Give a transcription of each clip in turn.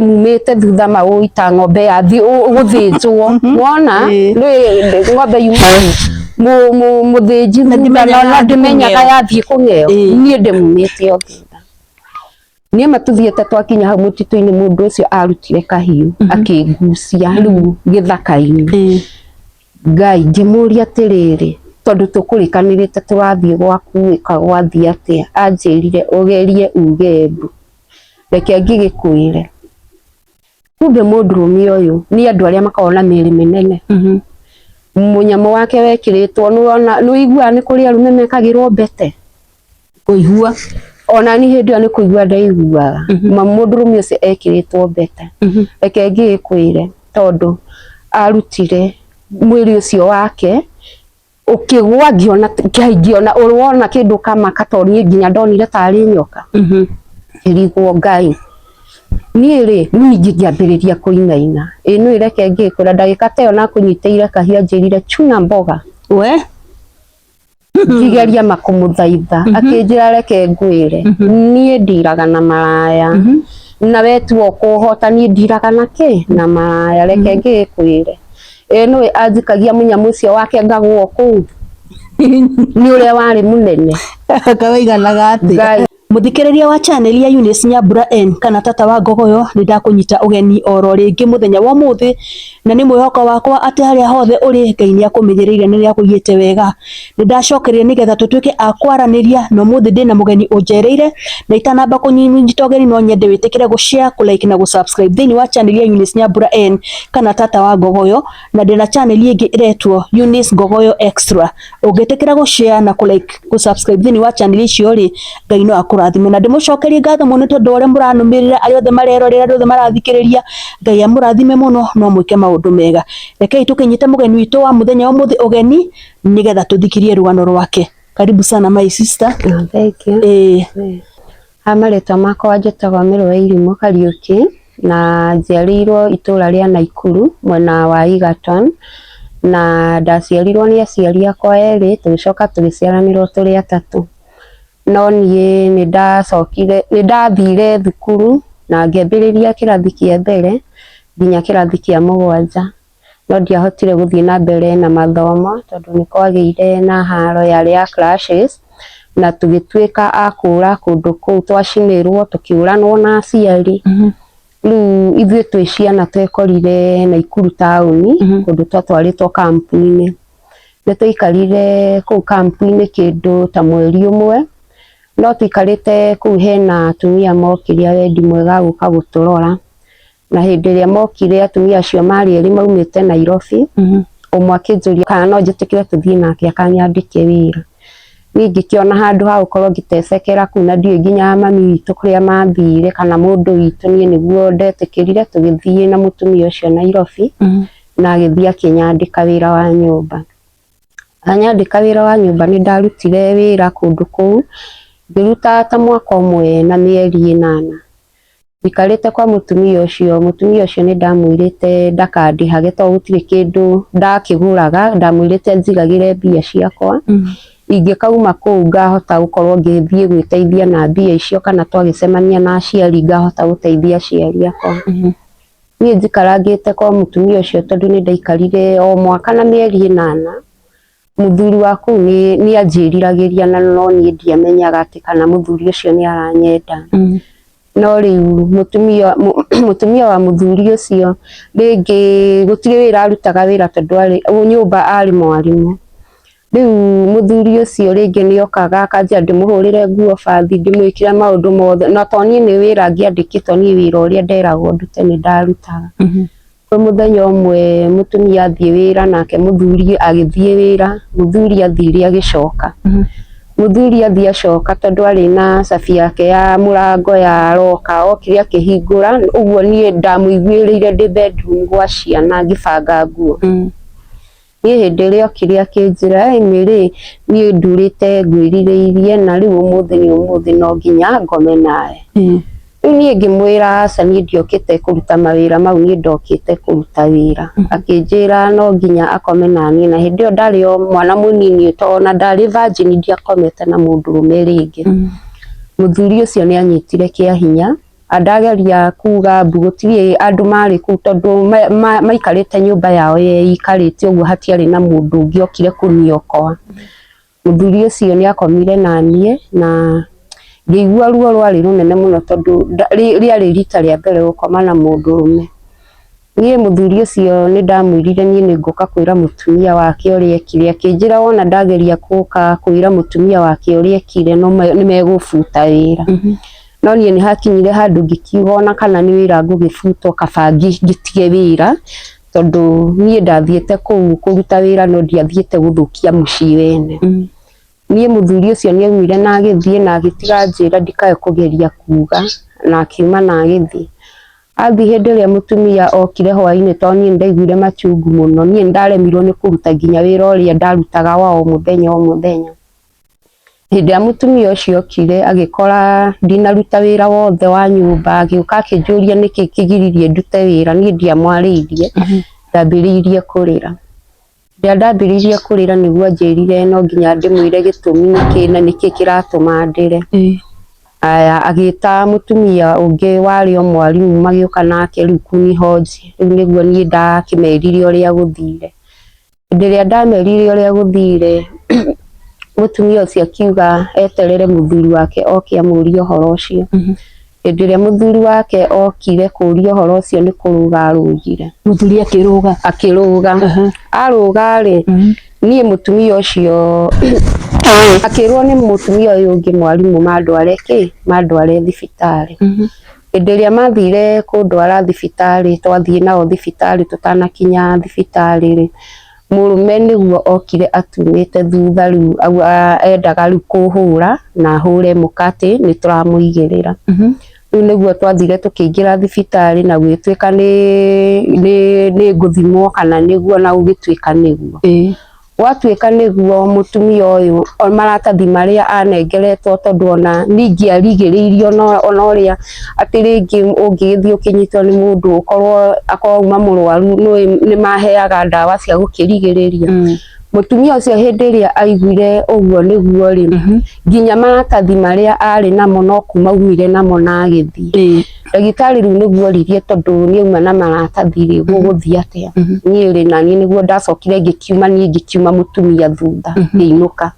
mumete thutha mauita ng'ombe yathi guthinjwo wona ng'ombe yumu muthinji na ndimenyaga yathie kung'eo nie ndimumite o thutha nie matuthiete twakinya hau mutito-ini mundu ucio arutire kahiu akigucia riu githaka-ini Ngai ngimuria atiriri tondu tukurikanirite turathie gwaku gwathie atia anjirire ugerie ugembu reke ngigikwire kumbe mundurume uyu ni andu aria makona miri minene munyamo wake wekiritwo nuona nuigua ni kuri arume mekagirwo mbete kuigua ona ni hindi ni kuigua ndaiguaga mundurume ucio ekiritwo mbete reke ngigikwire tondu arutire mwiri ucio wake ukigwa ngiona urwona kindu kama katoni nginya ndonire tari nyoka irigwo Ngai nie ri ningi ngiambiriria kuinaina ino ireke ngikwira ndagika teyo na kunyiteire kahia njirire chuna mboga we ngigeria makumuthaitha akinjira reke ngwire nie ndiraga na maraya na wetu okuhota nie ndiraga na ki na maraya reke ngikwire ino anjikagia munyamu ucio wake ngagwo kuu ni uria wari munene kawaiganaga ati muthikiriria wa channel ya Eunice Nyambura N kana tata wa Ngogoyo ni ndakunyita ugeni oro ringi muthenya wa muthi na ni mwihoko wakwa ati haria hothe uri Ngai ni akumenyereire ni ria kugite wega ni ndacokeria nigetha tutuike akwaraniria no muthi ndina mugeni unjereire na itanamba kunyita ugeni no nyende witikire gushare kulike na gusubscribe thini wa channel ya Eunice Nyambura N kana tata wa Ngogoyo na ndina channel ingi iretwo Eunice Ngogoyo Extra ugitikira gushare na kulike gusubscribe thini wa channel icio ri Ngai no rathime na ndimucokerie ngatho muno tondu uria muranumirira ari othe marerorera ari othe marathikiriria Ngai amurathime muno no mwike maundu mega rekei tukinyite mugeni witu wa muthenya wa muthi ugeni nigetha tuthikirie rugano rwake karibu sana my sister thank you amaretwa makwa njitagwo Mirwa Irimo Kariuki na njiarirwo itura ria Naikuru mwena wa Egerton na ndaciarirwo ni aciari akwa eri tugicoka tugiciaranirwo turi atatu no nie ni ndathire thukuru na ngiambiriria kirathi kia mbere nginya kirathi kia mugwanja no ndiahotire guthie na mbere na mathomo tondu ni kwagire na haro yari ya clashes na tugituika akura kundu kuu twacinirwo tukiuranwo na aciari riu ithuĩ twĩ ciana twekorire Naikuru tauni kundu twatwaritwo kampu-ini ni twikarire kuu kampu-ini kindu ta mweri umwe no twikarite kuu hena atumia mokire wendi mwega guka guturora na hindi ria mokire atumia acio mari eri maumite Nairobi umwe akinjuria kana no njitikire tuthie nake akanyandike wira ningi kiona handu ha gukorwo ngitecekera kuu na ndiu nginya mami witu kuria mathire kana mundu witu nie niguo ndetikirire tugithie na mutumia ucio Nairobi na agithie akinyandika wira wa nyumba anyandika wira wa nyumba ni ndarutire wira kundu kuu ngiruta ta mwaka umwe na mieri 8 ndikarite kwa mutumia ucio ni ndamwirite ndakandihage to gutire kindu ndakiguraga ndamwirite nzigagire mbia ciakwa ingikauma kuu ngahota gukorwo ngithie gwiteithia na mbia icio kana twagicemania na aciari ngahota guteithia aciari akwa nie njikarangite kwa mutumia ucio tondu ni ndaikarire o mwaka na mieri 8 muthuri waku ni anjiriragiria na no nie ndiamenyaga ati kana muthuri ucio ni aranyenda no riu mutumia wa muthuri ucio ringi gutire wira arutaga wira tondu ari nyumba ari mwarimu riu muthuri ucio ringi ni okaga akanjia ndimuhurire nguo bathi ndimwikire maundu mothe na toni ni wira ngiandikitwo ni wira uria nderagwo ndute ni ndarutaga kwa muthenya umwe mutumia athie wira nake muthuri agithie wira muthuri athire agicoka muthuri athie acoka tondu ari na cabi yake ya murango ya roka okire akihingura uguo nie ndamuiguirire ndi bedroom gwa ciana ngibanga nguo nie hindi ria okire akinjira emiri nie ndurite ngwirireirie na riu umuthi no nginya ngome nawe nie ngimwira aca nie ndiokite kuruta mawira mau nie ndokite kuruta wira akinjira no nginya akome nani na hindi o ndari o mwana munini tona ndari virgin ndiakomete na mundurume ringi muthuri ucio ni anyitire kia hinya Andageria kuga gutiri andu mari ku tondu maikarite nyumba yao ikarite uguo hatiari na mundu ungi okire kuniokoa. Muthuri ucio ni akomire na nie na ngĩigua ruo rwari runene muno tondu riari rita ria mbere gukoma na mundu rume. Nie muthuri ucio ni ndamwirire nie ni nguka kwira mutumia wake uria ekire, akinjira wona ndageria kuka kwira mutumia wake uria ekire no ni megubuta wira. No nie ni hakinyire handu ngikiuga ona kana ni wira ngugibuta kaba ngitige wira tondu nie ndathiete kuu kuruta wira no ndiathiete guthukia mucii wene. Nie muthuri ucio ni aumire na agithie na agitiga njira ndikae kugeria kuga na akiuma na agithie. Athi hindi ria mutumia okire hwaini to nie ndaiguire machungu muno, nie ndaremirwo ni kuruta nginya wira uria ndarutaga wa o muthenya. Hindi ya mutumia ucio okire agikora ndinaruta wira wothe wa nyumba, agiuka akinjuria niki kigiririe ndute wira, nie ndiamwariirie ndambiriirie kurira. Ndambiriirie kurira niguo anjirire no nginya ndimwire gitumi niki na niki kiratuma ndire. Aya agita mutumia ungi wari o mwarimu magiuka nake riu kunihoji, riu niguo nie ndakimerire uria guthire. Hindi ria ndamerire uria guthire mutumia ucio akiuga eterere muthuri wake oke amurie uhoro ucio. Hindi ria muthuri wake okire kuria uhoro ucio ni kuruga arugire. Muthuri akiruga aruga ri nie mutumia ucio akirwo ni mutumia uyu ungi mwarimu mandware thibitari. Hindi ria mathire kundwara thibitari, twathie nao thibitari, tutanakinya thibitari ri murume niguo okire atumite thutha riu endaga riu kuhura na hure mukate ni turamuigirira. Riu niguo twathire tukiingira thibitari na gwituika ni nguthimwo kana niguo na ugituika niguo. Watuika niguo mutumia uyu maratathi maria anengeretwo tondu ona ningiarigiriirio ona uria ati ringi ungithie ukinyitwo ni mundu ukorwo akorwa murwaru ni maheaga ndawa cia gukirigiriria. Mutumia ucio hindi iria aiguire uguo niguo ri nginya maratathi maria ari namo no kumaumire namo na agithie. Ndagitari riu niguo ririe tondu ni auma na maratathi ri guguthie atia. Nie ri na nie niguo ndacokire ngikiuma mutumia thutha ngiinuka.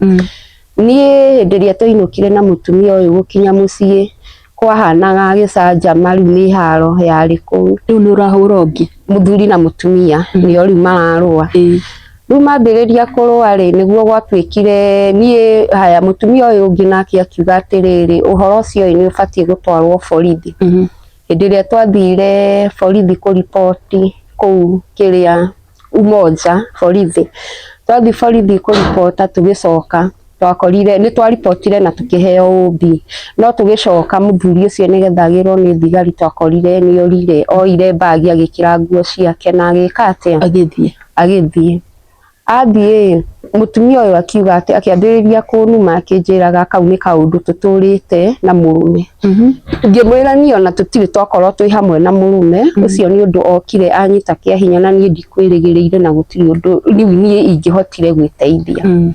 Nie hindi iria twainukire na mutumia uyu gukinya mucii kwahanaga gicanjama riu ni haro yari kuu. Riu ni urahura ungi muthuri na mutumia nio riu mararua. Riu mambiriria kurua ri niguo gwatuikire nie haya mutumia uyu ungi nake akiuga atiriri uhoro ucio ni ubatie gutwarwo borithi. Hindi iria twathire borithi kuripoti kuu kiria Umoja borithi, twathi borithi kuripota tugicoka twakorire ni twaripotire na tukiheo ubi no tugicoka muthuri ucio nigetha agirwo ni thigari twakorire ni orire oire bagi agikira nguo ciake na agika atia agithie. Athie mutumia uyu akiuga ati akiambiriria kunuma akinjiraga kau ni kaundu tuturite na murume. Ngimwira ni ona tutiri twakorwo twi hamwe na murume ucio ni undu okire anyita kia hinya na nie ndikwirigirire na gutiri undu riu nie ingihotire gwiteithia.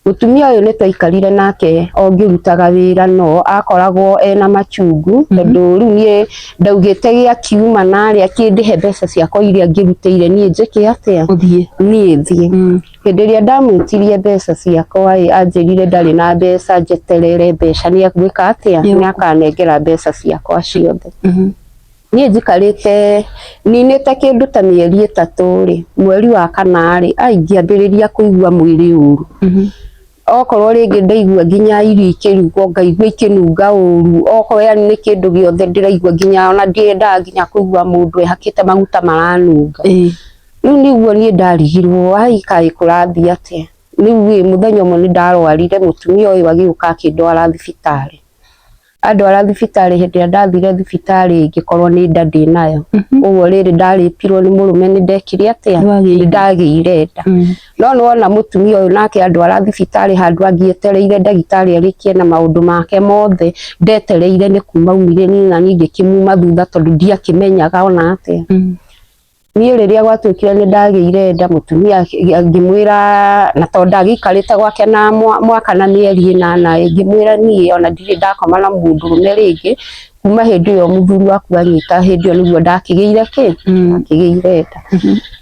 Mutumia uyu ni twaikarire nake ongirutaga wira no akoragwo ena machungu tondu riu nie ndaugite gia kiuma nari akindihe mbeca ciakwa iria ngirutire nie njike atia nie thie. Hindi iria ndamwitirie mbeca ciakwa anjirire ndari na mbeca njeterere mbeca ni agwika atia ni akanengera mbeca ciakwa ciothe. Nie njikarite ninite kindu ta mieri 3 ri mweri wa kana ri aingiambiriria kuigua mwiri uru. Okorwo ringi ndaigua nginya irio ikirugwo ngaigua ikinunga uru, okorwo yani ni kindu giothe ndiraigua nginya ona ndiendaga nginya kuigua mundu ehakite maguta maranunga. Riu niguo nie ndarigirwo ai kai kurathie atia. Riu muthenya umwe ni ndarwarire mutumia uyu agiuka akindwara thibitari. Andwara thibitari hindi ya ndathire thibitari ngikorwo ni nda ndinayo. Uguo riri ndaripirwo ni murume ni ndekire atia ndagiire nda. No nona mutumia uyu nake andwara thibitari handu angietereire ndagitari arikie na maundu make mothe ndetereire ni kuma umire ni na ningi kimuma thutha tondu ndiakimenyaga ona atia. Nie riria gwatuikire ni ndagiire nda mutumia ngimwira na tondu ndagikarite gwake na mwaka na mieri 8 ngimwira nie ona ndiri ndakoma na mundu rume ringi kuma hindi yo muthuri waku anyita hindi yo niguo ndakigeire akigeire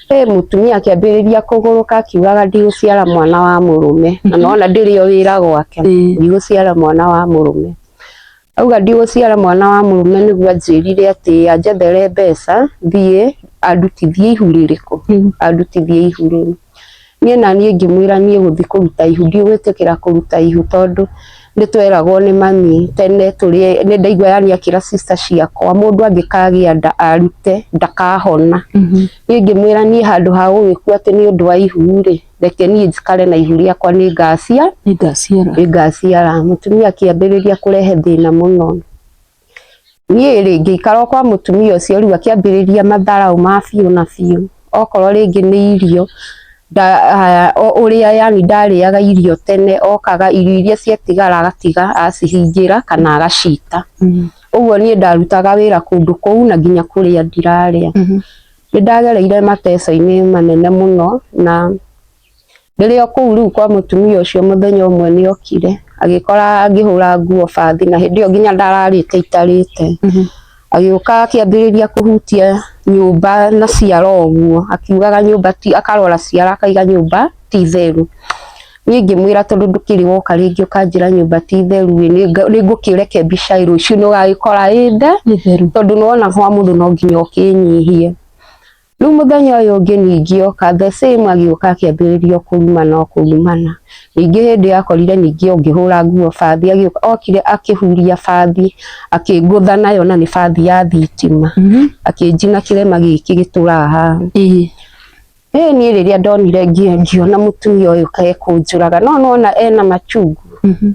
nda mutumia akiambiriria kuguruka akiugaga ndiguciara mwana wa murume na nona ndiri o wira gwake ndiguciara mwana wa murume auga ndiguciara mwana wa murume niguo anjirire ati anjethere mbeca thie andutithie ihu ririku andutithie ihu riu nie na nie ngimwira nie guthi kuruta ihu ndigwitikira kuruta ihu tondu nitweragwo ni mami tene turi ni ndaigua yani akira sister ciakwa mundu angikagia nda arute ndakahona nie ngimwira nie handu ha gugikua ati ni undu wa ihu ri reke nie njikare na ihu riakwa ni ngaciara mutumia akiambiriria kurehe thina muno nie ringi ikara kwa mutumia ucio riu akiambiriria matharau ma fiu na fiu okorwo ringi ni irio uria yani ndariaga irio tene okaga irio iria cietigara agatiga acihingira kana agacita uguo nie ndarutaga wira kundu kou na nginya kuria ndiraria nindagereire mateso-ini manene muno na ndirio kou riu kwa mutumia ucio muthenya umwe ni okire agikora ngihura nguo bathi na hindi yo nginya ndararite itarite agiuka akiambiriria kuhutia nyumba na ciara uguo akiugaga nyumba ti akarora ciara akaiga nyumba ti theru nie ngimwira tondu ndukiri woka ringi ukanjira nyumba ti theru ni ngukireke mbica ruciu no gagikora inde tondu nona kwa mundu no nginya ukinyihie riu muthenya uyu ungi ningi oka the same agiuka akiambiriria kurumana ningi hindi akorire ningi ngihura nguo bathi agiuka okire akihuria bathi akingutha nayo na ni bathi ya thitima akinjina kirema giki gituraga haha ni riria ndonire ngiona mutumia uyu kae kunjuraga no nona ena machungu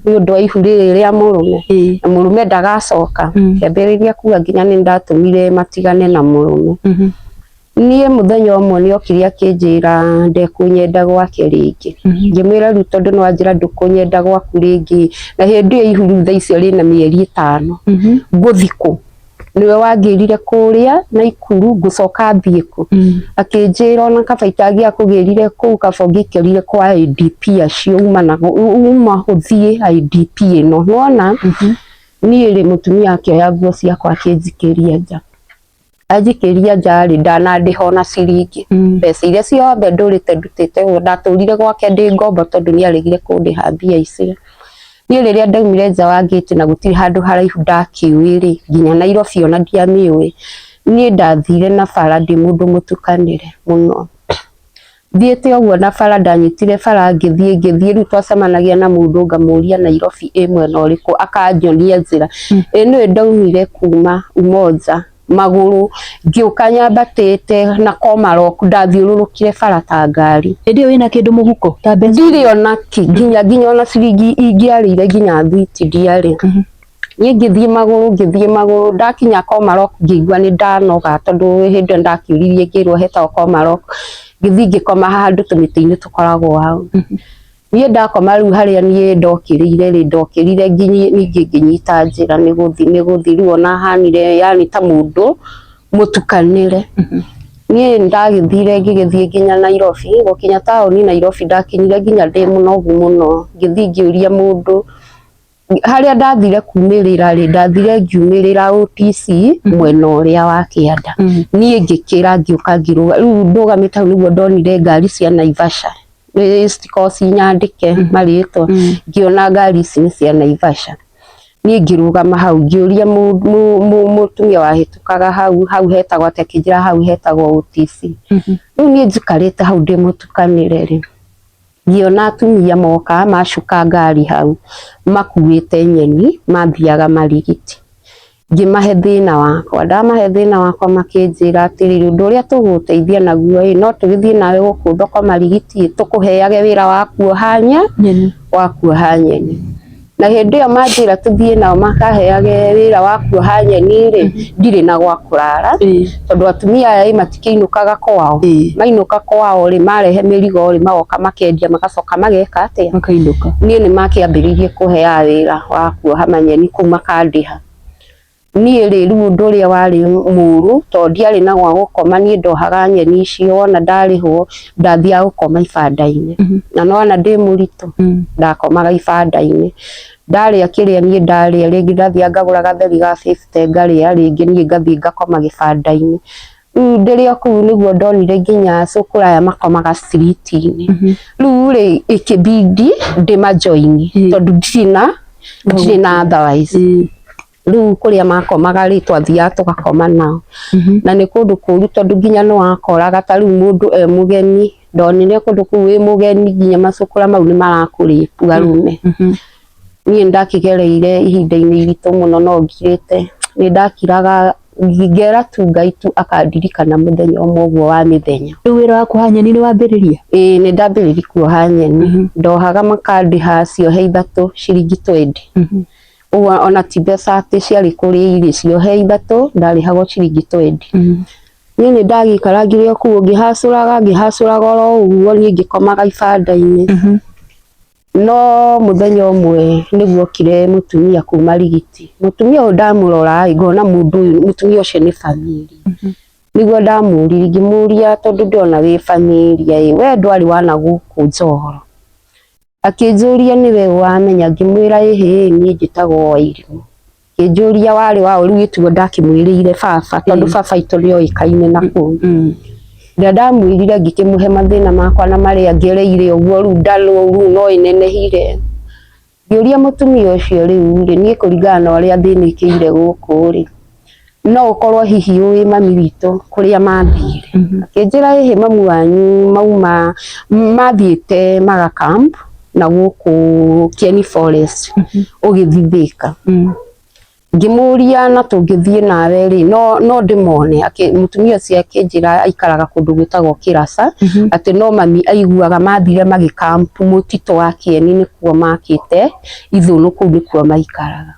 ni undu wa ihu riri ria murume na murume ndagacoka kiambiriria kuga nginya ni ndatumire matigane na murume nie muthenya umwe ni okire akinjira ndekunyenda gwake ringi ngimwira riu tondu no anjira ndukunyenda gwaku ringi na hindi yo ihu thaa icio rina mieri 5 nguthiku niwe wangirire kuria na ikuru ngucoka thieku akinjira ona kabaita agia kugirire ku kabogi kerire kwa IDP acio uma huthie IDP ino nona nie ri mutumia akioya nguo ciakwa akinjikiria nja ajikiria njari ndanandiho na ciringi mbeca iria ciothe ndurite ndutite ndaturire gwake ndi ngombo tondu ni arigire kundiha mbia icio nie riria ndaumire nja wa gate na gutiri handu haraihu ndakiwiri nginya Nairobi ona ndiamiwi nie ndathire na bara ndi mundu mutukanire muno thiete oguo na bara ndanyitire bara ngithie riu twacemanagia na mundu ngamuria Nairobi imwe na uriku akanjonia njira ino ndaumire kuma Umoja maguru ngiuka nyambatite na Komarok ndathiururukire bara ta ngari indi wina kindu muhuko ta mbeca ndiri ona ki nginya ona ciringi ingiarire nginya thwiti ndiari nie ngithie maguru ndakinya Komarok ngigua ni ndanoga tondu hindi ndakiuririe ngirwo heta Komarok ngithie ngikoma handu tumiti-ini tukoragwo hau nie ndakoma riu haria nie ndokirire ningi nginyita njira ni guthi riu ona hanire yani ta mundu mutukanire nie ndagithire ngigithie nginya Nairobi gukinya taoni Nairobi ndakinyire nginya ndi munogu muno ngithie ngiuria mundu haria ndathire kumirira ndathire ngiumirira OTC mwena uria wa Kianda nie ngikira ngiuka ngiruga riu ndugamite hau niguo ndonire ngari cia Naivasha stikosi nyandike maritwa ngiona ngari ici cia Naivasha nie ngirugama hau ngiuria mutumia wahitukaga hau hetagwo atekinjira hau hetagwo OTC riu nie njikarite hau ndi mutukanire ri ngiona atumia moka macuka ngari hau makuite nyeni mathiaga marigiti ngimahe thina wakwa ndamahe thina wakwa makinjira atiri undu uria tuguteithia naguo no tugithie nawe guku thoko marigiti tukuheage wira wakuoha nyeni na hindi yo manjira tuthie nao makaheage wira wakuoha nyeni ri ndiri na gwa kurara tondu atumia aya matikiinukaga kwao mainuka kwao ri marehe mirigo ri magoka makendia magacoka mageka atia makainuka nie ni makiambiririe kuhea wira wakuoha manyeni kuma kandiha nie riu undu uria wari muru to ndiari na gwa gukoma nie ndohaga nyeni icio ona ndarihwo ndathia gukoma ibanda-ini na no ona ndi muritu ndakomaga ibanda-ini ndarĩa kĩrĩa niĩ ndarĩa rĩngĩ ndathiĩ ngagũra gatheri ga 50 ngarĩa rĩngĩ niĩ ngathiĩ ngakoma gĩbanda-inĩ. Rĩu ndĩrĩ kũu nĩguo ndonire nginya cũkũra aya makomaga street-inĩ. Rĩu rĩ ikĩbidi ndĩmajoini tondũ ndirĩ na otherwise. Rĩu kũrĩa makomaga rĩ twathiaga tũgakoma nao. Na nĩ kũndũ kũru tondũ nginya nĩ wakoraga ta rĩu mũndũ mũgeni ndonire kũndũ kũu wĩ mũgeni nginya macũkũra mau nĩ marakũrĩpu arume. Niĩ ndakĩgereire ihinda-inĩ iritũ mũno no ngirĩte. Nĩ ndakiraga ngĩngera tu Ngai tu akandirikana mũthenya ũmwe ũguo wa mĩthenya. Rĩu wĩra wa kuoha nyeni nĩ wambĩrĩria? Ĩĩ nĩ ndambĩrĩria kuoha nyeni. Ndohaga makandĩha ciohe ithatũ ciringi 20. Ũguo ona ti mbeca atĩ ciarĩ kũrĩa irio ciohe ithatũ ndarĩhagwo ciringi 20. Niĩ nĩ ndagĩikaragire kũu ngĩhacũraga oro ũguo niĩ ngĩkomaga ibanda-inĩ. No mũthenya ũmwe nĩguo okire mũtumia kuma Rigiti. Mũtumia ũyũ ndamũrora ngona mũndũ ũyũ mũtumia ũcio nĩ family. Nĩguo ndamũririe ngĩmũria tondũ ndona wĩ family we ndwarĩ wa na gũkũ Njoro. Akĩnjũria nĩwe wamenya ngĩmwĩra ĩhĩ niĩ njĩtagwo Wairimu. Akĩnjũria warĩ wa rĩu gĩtugo ndakĩmwĩrĩire baba tondũ baba itũ nĩ oĩkaine na kũu. Rĩrĩa ndamwĩrire ngĩkĩmũhe mathĩna makwa na marĩa ngereire ũguo rĩu rĩu no ĩnenehire. Ngĩũria mũtumia ũcio rĩu niĩ kũringana na ũrĩa thĩnĩkĩire gũkũ rĩ no ũkorwo hihi ũĩ mami witũ kũrĩa mathire. Akĩnjĩra ĩhĩ mami wanyu mauma mathiĩte maga camp na gũkũ Kieni Forest ũgĩthithĩka. Ngĩmũria na tũngĩthiĩ nawe rĩ no ndĩmone. Mũtumia ũcio akĩnjĩra aikaraga kũndũ gwĩtagwo Kĩraca atĩ no mami aiguaga mathire magĩkampu mũtitũ wa Kieni nĩkuo makĩte ithũnũ kũu nĩkuo maikaraga.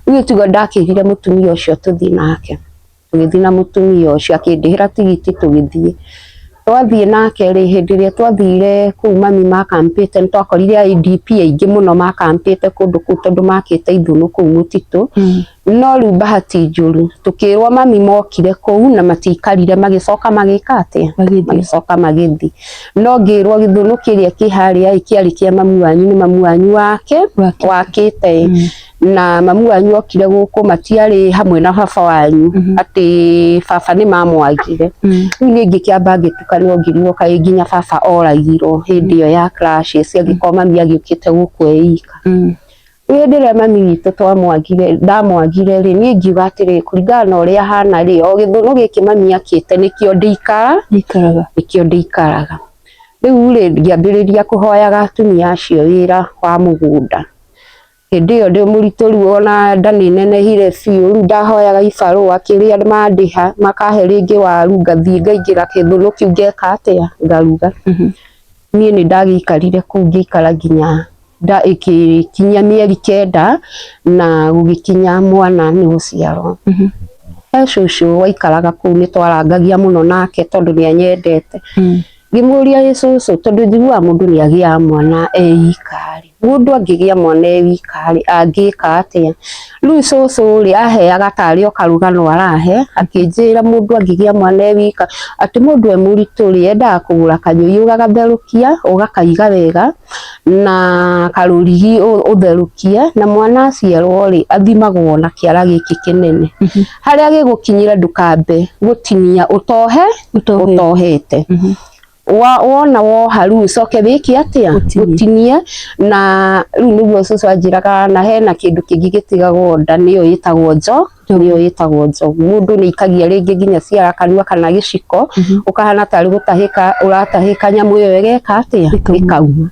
Rĩu tiga ndakĩrire mũtumia ũcio tũthiĩ nake. Tũgĩthiĩ na mũtumia ũcio akĩndĩhĩra tigiti tũgĩthiĩ. Twathiĩ nake rĩ hĩndĩ ĩrĩa twathire kũu mami makampĩte nĩ twakorire IDP aingĩ mũno makampĩte kũndũ kũu tondũ makĩte ithũnũ kũu mũtitũ. No rĩu bahati njũru tũkĩrwo mami mokire kũu na matiikarire magĩcoka magĩka atĩa magĩcoka magĩthiĩ. No ngĩrwo gĩthũnũ kĩrĩa kĩ harĩa kĩarĩ kĩa mami wanyu nĩ mami wanyu wakĩte. Na mami wanyu okire gũkũ matiarĩ hamwe na baba wanyu atĩ baba nĩ mamwagire. Rĩu niĩ ngĩkĩamba ngĩtukanio ngĩrigwo kaĩ nginya baba oragirwo hĩndĩ ĩyo ya clashes angĩkorwo mami agĩũkĩte gũkũ eika. Rĩu hĩndĩ ĩrĩa mami witũ ndamwagire rĩ niĩ ngiuga atĩrĩ kũringana na ũrĩa hana rĩ o gĩthũnũ gĩkĩ mami akĩte nĩkĩo ndĩikaraga. Rĩu rĩ ngĩambĩrĩria kũhoyaga atumia acio wĩra wa mũgũnda. Hĩndĩ ĩyo ndĩ mũritũ rĩu ona nda nĩ nenehire biũ rĩu ndahoyaga ibarũa kĩrĩa mandĩha makahe rĩngĩ waru ngathiĩ ngaingĩra gĩthũnũ kĩu ngeka atĩa ngaruga. Niĩ nĩ ndagĩikarire kũu ngĩikara nginya ĩgĩkinyia mĩeri 9 na gũgĩkinya mwana nĩ gũciarwo. He cũcũ waikaraga kũu nĩ twarangagia mũno nake tondũ nĩ anyendete. Ngĩmũria cũcũ tondũ njiguaga mũndũ nĩ agĩaga mwana eika rĩ mũndũ angĩgĩa mwana eika rĩ angĩka atĩa. Rĩu cũcũ rĩ aheaga tarĩ o karũgano arahe akĩnjĩra mũndũ angĩgĩa mwana ewika atĩ mũndũ mũritũ rĩ endaga kũgũra kanyũi ũgagatherũkia ũgakaiga wega na karũrigi ũtherũkie na mwana aciarwo rĩ athimagwo na kĩara gĩkĩ kĩnene. Harĩa gĩgũkinyĩra ndũkambe gũtinia ũtohete. Wona woha rĩu ũcoke wĩke atĩa ũtinie. Na rĩu nĩguo cũcũ anjĩraga na hena kĩndũ kĩngĩ gĩtigagwo nda nĩyo ĩtagwo njogu. Mũndũ nĩ aikagia rĩngĩ nginya ciara kanua kana gĩciko ũkahana tarĩ gũtahĩka ũratahĩka nyamũ ĩyo ĩgeka atĩa ĩkauma.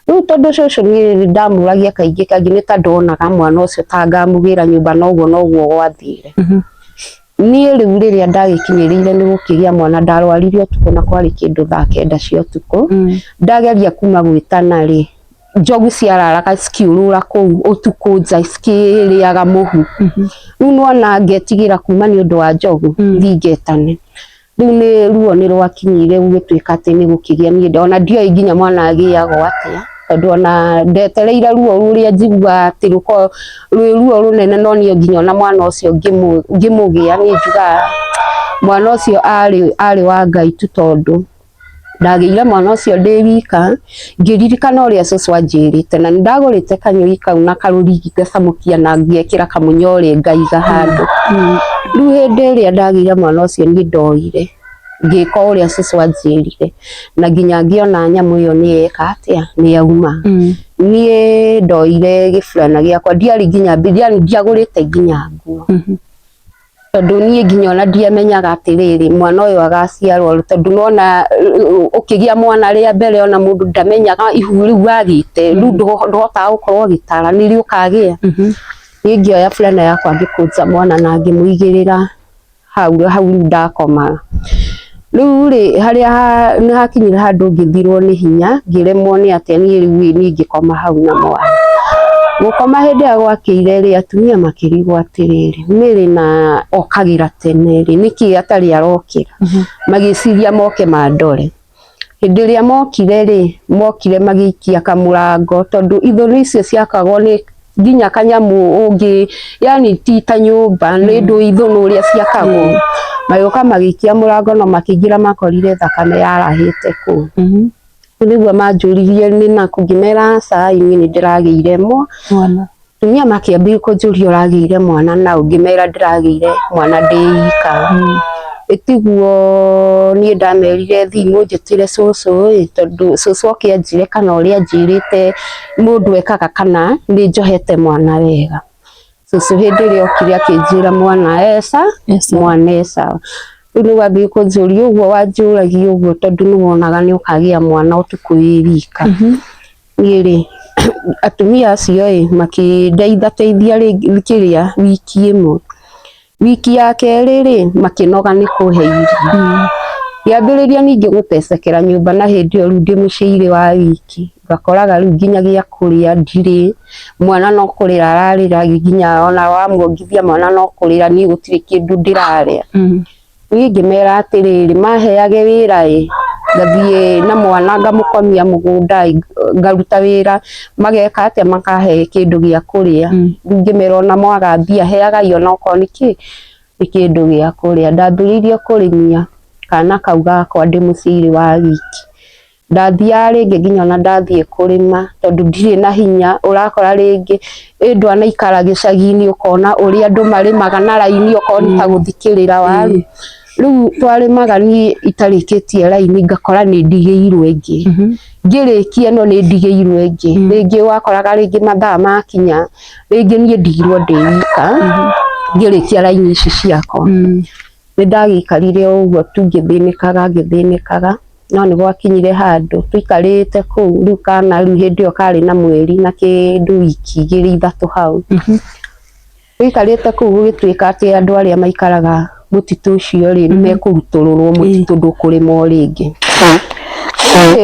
Rĩu tondũ cũcũ niĩ ndamũragia kaingĩ nĩ ta ndonaga mwana ũcio ta ngamũgĩra nyũmba noguo gwathire. Niĩ rĩu rĩrĩa ndagĩkinyĩrĩire nĩ gũkĩgĩa mwana ndarwarire ũtukũ na kwarĩ kĩndũ thaa 9 cia ũtukũ. Ndageria kuma gwĩtana rĩ njogu ciararaga cikiũrũra kũu ũtukũ nja cikĩrĩaga mũhu. Rĩu nona ngetigĩra kuma nĩ ũndũ wa njogu thiĩ ngetane. Rĩu nĩ ruo nĩ rwakinyire gũgĩtuĩka atĩ nĩ gũkĩgĩa niĩ ona ndioĩ nginya mwana agĩagwo atĩa tondũ ona ndetereire ruo rũrĩa njiguaga atĩ rũkorwo rwĩ ruo rũnene no niĩ nginya ona mwana ũcio ngĩmũgĩa niĩ njugaga mwana ũcio arĩ wa Ngai tu tondũ ndageire mwana ucio ndi wika ngiririkana uria cucu anjirite na ndagurite kanyui kau na karurigi ngacamukia na ngiekira kamunyori ngaiga handu riu hindi iria ndageire mwana ucio ni ndoire ngika uria cucu anjirire na nginya ngiona nyamu iyo ni eka atia ni yauma nie ndoire gifurana giakwa ndiari nginya ndiagurite nginya nguo tondu nie nginya ona ndiamenyaga atiriri mwana uyu agaciarwo tondu nona ukigia mwana ria mbere ona mundu ndamenyaga ihu riu agite riu ndohotaga gukorwo gitara niri ukagia nie ngioya fulana yakwa ngikunja mwana na ngimuigirira hau ndakoma riu ri haria ni hakinyira handu ngithirwo ni hinya ngiremwo ni atia nie riu ni ngikoma hau na mwana gukoma hindi ya gwakire ri atumia makirigwo atiriri miri na okagira tene ri niki atari arokira magiciria moke mandore hindi ria mokire ri mokire magikia kamurango tondu ithoni icio ciakagwo ni nginya kanyamu ungi yani tita nyumba ni ndu ithono uria ciakagwo mayoka magikia murango no makingira makorire thakame yarahite ku niguo manjuririe ni na kungimera saa ini ni ndirageire mwana tumia makiambi kunjuria urageire mwana na ungimera ndirageire mwana ndiika itiguo ni ndamerire thimu njitire cucu tondu cucu okianjire kana uria njirite mundu ekaga kana ni njohete mwana wega cucu hindi ria okire akinjira mwana mwana esa riu wambi kunjuria uguo wanjuragia uguo tondu niwonaga ni ukagia mwana utuku wika niri atumia acio makindeithateithia rikiria wiki imwe wiki ya keri ri makinoga ni kuhe irio yambiriria ningi gutecekera nyumba na hindi iyo ndi muciiri wa wiki ngakoraga riu nginya gia kuria ndiri mwana no kurira ararira nginya ona wamuongithia mwana no kurira ni gutire kindu ndiraria ni ngimera atiriri maheage wira ngathie na mwana ngamukomia mugunda ngaruta wira mageka atia makahe kindu gia kuria ngimera ona mwaga mbia heaga iyo no koniki ni kindu gia kuria ndambiririe kurimia kana kau gakwa ndi muciiri wa wiki ndathia ringi nginya ona ndathie kurima tondu ndire na hinya urakora ringi indu ana ikara gicagini ukona uria andu marimaga na raini ukona ta guthikirira waru riu twarimaga ni itarikitie raini ngakora ni ndigeirwe ingi ngirikia no ni ndigeirwe ingi ringi wakoraga ringi mathaa makinya ringi ni ndigirwo ndiika ngirikia raini ici ciakwa ni ndagikarire uguo tu ngithinikaga no ni gwakinyire handu twikarite kuu riu kana riu hindi iyo kari na mweri na kindu wiki 2-3 hau twikarite kuu gugituika ati andu aria maikaraga mutitu ucio ri ni mekurutururwo mutitu ndukurimo ringi